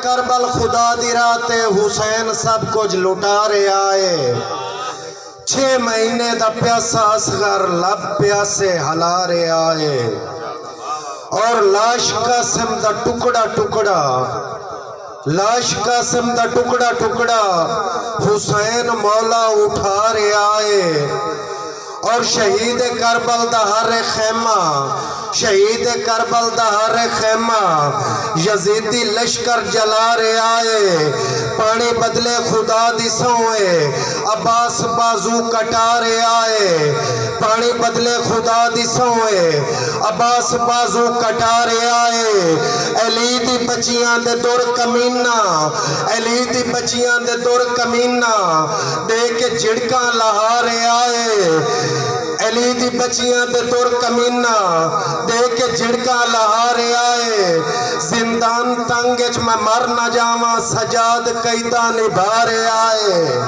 کربل خدا دی رات حسین سب کچھ لٹا رہے آئے 6 مہینے دا پیاسا اصغر لب پیاسے ہلا رہے آئے اور لاش قاسم دا ٹکڑا ٹکڑا لاش قاسم دا ٹکڑا ٹکڑا حسین مولا اٹھا رہے آئے اور شہید کربل دا ہر خیمہ شہید کربل دا ہر خیمہ یزیدی لشکر جلا رہے آئے پانی بدلے خدا دی سوئے عباس بازو کٹا رہے آئے پانی بدلے خدا دی سوئے عباس بازو کٹا رہے آئے علی دی بچیاں دے دور کمینہ علی دی بچیاں دے دور کمینہ دے کے جھڑکاں لہا رہے آئے علی دی بچیاں دے دور کمینہ دے کے جھڑکاں لہا رہے آئے زندان تنگچ میں مر نہ جاواں سجاد قیدہ نبھا رہے آئے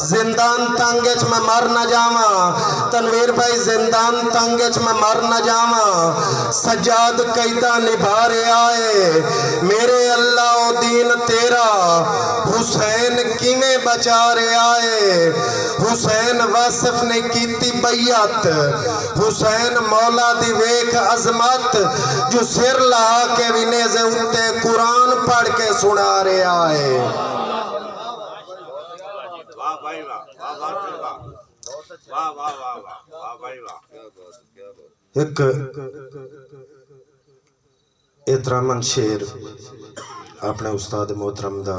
زندان تنگچ میں مر نہ جاواں تنویر بھائی زندان تنگچ میں مر نہ جاواں سجاد قیدہ نبھا رہے آئے میرے اللہ و دین تیرا حسین کیویں بچا رہے آئے حسین واصف نے کیتی بیعت حسین مولا دی ویکھ عظمت جو سر لا کے بھی نیزے اتے قرآن پڑھ کے سنا رہے آئے ایک احترامن شیر اپنے استاد محترم دا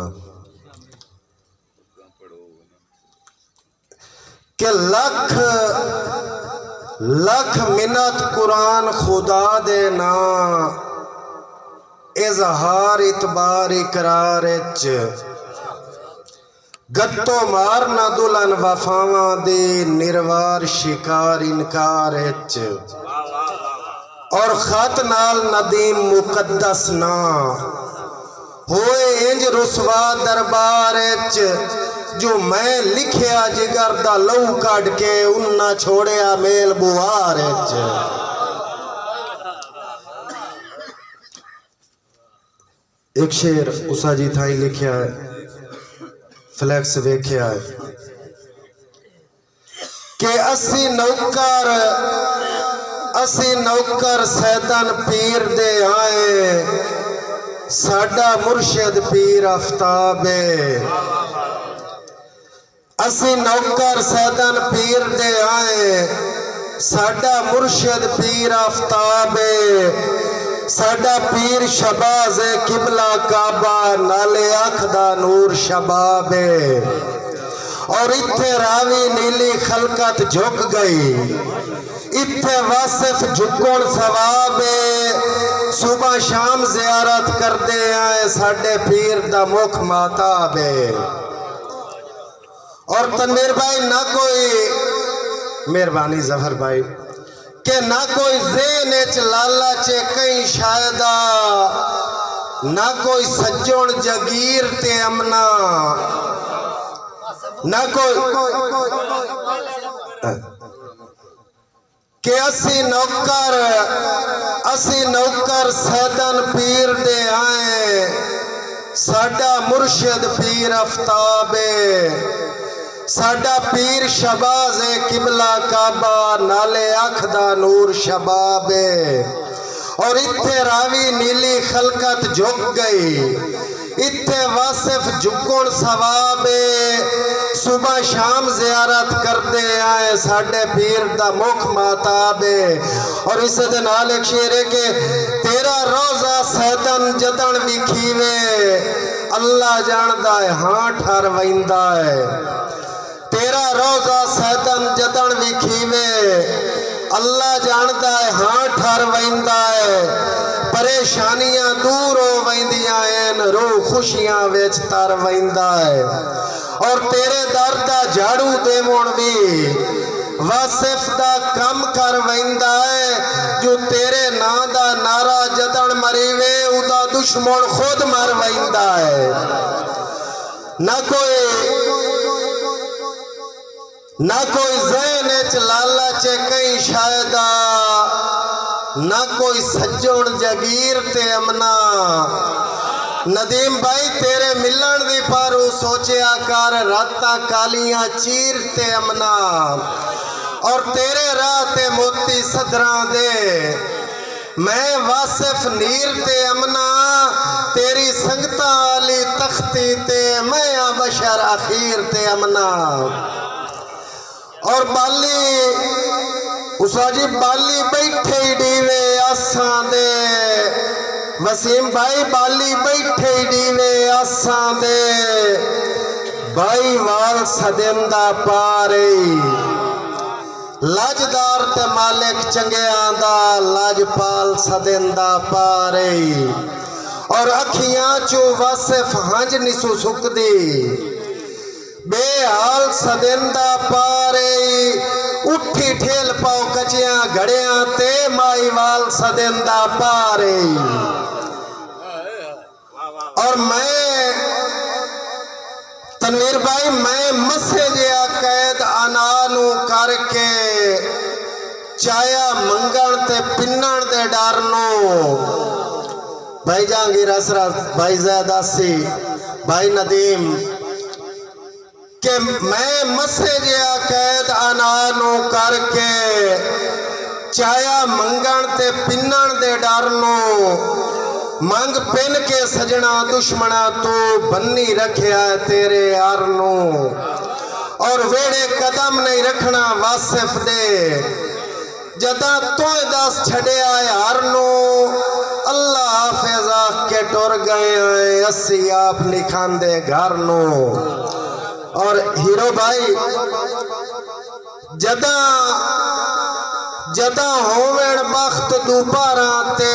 کہ لکھ لکھ منت قرآن خدا دے نا اظہار اعتبار اقرار اچ گتو مار نہ دلن وفاواں دے نروار شکار انکار اچ اور خط نال ندیم مقدس نا ہوئے انج رسوا دربار اچ جو میں لکھیا جگر دا لو کاٹ کے انہا چھوڑیا میل بوار اچ ایک شیر اسا جی تھائی لکھیا ہے فلیکس ویکھیا ہے کہ اسی نوکر سیدن پیر دے آئے ساڈا مرشد پیر آفتاب اسی نوکر سیدن پیر دے آئے ساڈا مرشد پیر آفتاب ساڈا پیر شباز قبلہ کعبہ نالے آنکھ دا نور شباب اور اتھے راوی نیلی خلقت جھک گئی اتھے واصف جھکون ثواب صبح شام زیارت کر دے آئے ساڈے پیر دا مکھ ماتاب اور تنویر بھائی نہ کوئی مہربانی ظفر بھائی کہ نہ کوئی ذہن اچ لالچ کئی شایدہ نہ کوئی سجون جگیر تے امنا نہ کوئی کہ اسی نوکر سیدن پیر دے آئے ساڈا مرشد پیر آفتاب ساڈا پیر شباز قبلہ کعبہ نالے آنکھ دا نور شباب اور اتھے راوی نیلی خلقت جھک گئی اتھے واصف جھکون ثواب صبح شام زیارت کرتے آئے ساڈے پیر دا مکھ ماتاب اور اس دن آل ایک شیر ہے کہ تیرا روزہ سیدن جدن بھی کھیوے اللہ جاندہ ہے ہاں ٹھار ویندہ ہے تیرا روزہ سیدن جدن بھی کھیوے اللہ جاندہ ہے ہاں ٹھار ویندہ ہے پریشانیاں دور ہو ویندیاں ہیں روح خوشیاں ویچ تار ویندہ ہے اور تیرے در دا جھاڑو دے مون بھی واصف دا کم کر ویندہ ہے جو تیرے نا دا نارا جدن مریوے او دا دشمن خود مر ویندہ ہے نہ کوئی ذہن اچ لالچ کئی شایدہ نہ کوئی سجون جگیر تے امنا ندیم بھائی تیرے ملن دی پارو سوچیا کر راتاں کالیاں چیر تے امنا اور تیرے راہ تے موتی صدراں دے میں واصف نیر تے امنا تیری سنگتاں علی تختی تے میں بشر اخیر تے امنا اور بالی اسا جی بالی بیٹھے ہی ڈیوے آساں دے وسیم بھائی بالی بیٹھے ہی ڈیوے آساں دے بھائی وال سدندہ پارے لاجدار تے مالک چنگے آندہ لاجپال سدندہ پارے اور اکھیاں چو واصف ہنج نسو سک دی بے حال سدندہ پارے اٹھی ٹھیل پاؤ کچیاں گھڑیاں تے مائی وال سدندہ پارے اور میں تنویر بھائی میں مسے جیا قید انانو کر کے چایا منگن تے پنن دے ڈارنو بھائی جہانگیر اسرت بھائی زید آسی بھائی ندیم کہ میں مسے جیا قید انانو کر کے چایا منگن تے پنن دے ڈارنو منگ پن کے سجنا دشمنا تو بنی رکھیا ہے تیرے یارنو اور ویڑے قدم نہیں رکھنا واصف دے جدا تو دس چھڑے آئے ہارنو اللہ حافظہ کے ٹور گئے ہیں اسی آپ نکھان دے گھارنو اور ہیرو بھائی جدا ہووین بخت دوپاراں تے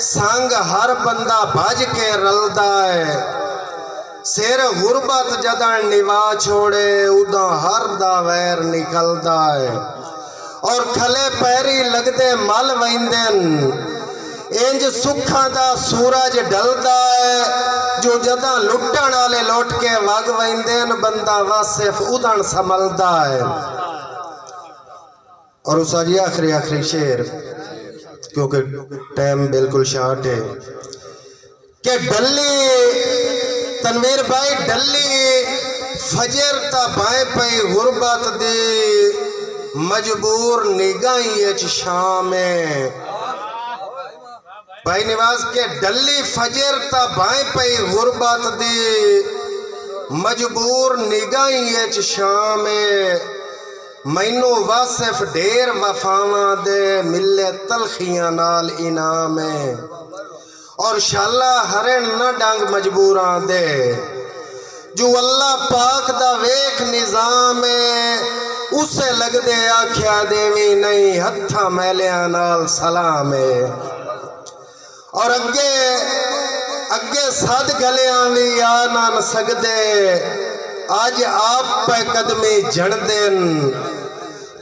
سانگ ہر بندہ بھج کے رلدا ہے سیر غربت جدن نوا چھوڑے ادھا ہر دا ویر نکلدا ہے اور کھلے پیری لگدے مل ویندن انج سکھاں دا سورج ڈلدا ہے جو جدہ لٹن والے لوٹ کے وگ ویندن بندہ واصف ادھن سملدا ہے اور اس آجی آخری شیر کیونکہ ٹائم بالکل شارٹ ہے کہ ڈلی تنویر بھائی ڈلی فجر تا بائیں پئی غربت دی مجبور نگاہیں اچ شام بھائی نواز کے ڈلی فجر تا بائیں پئی غربت دی مجبور نگاہیں اچ شام مینو واصف ڈیر وفاواں دے ملے تلخیاں نال انعام اور شالا ہرن نہ ڈانگ مجبوراں دے جو اللہ پاک دا ویکھ نظام اسے لگ دے آکھیا دیوی نہیں ہتھا میلیاں نال سلام اور اگے ساد گلیاں بھی آنا نہ سکدے آج آپ پہ قدمی جن دن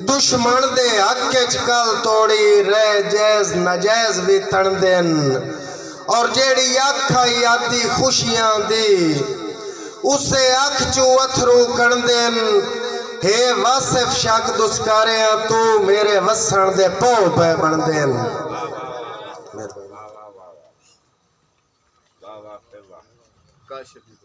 دشمن دے حق چکل توڑی رہ جیز نجیز بھی تن دن اور جیڑی آکھا یادی خوشیاں دی اسے آکھ چو اتھرو کن دن ہے واصف شاک دسکاریاں تو میرے وسن دے پو پہ بن دن کاشف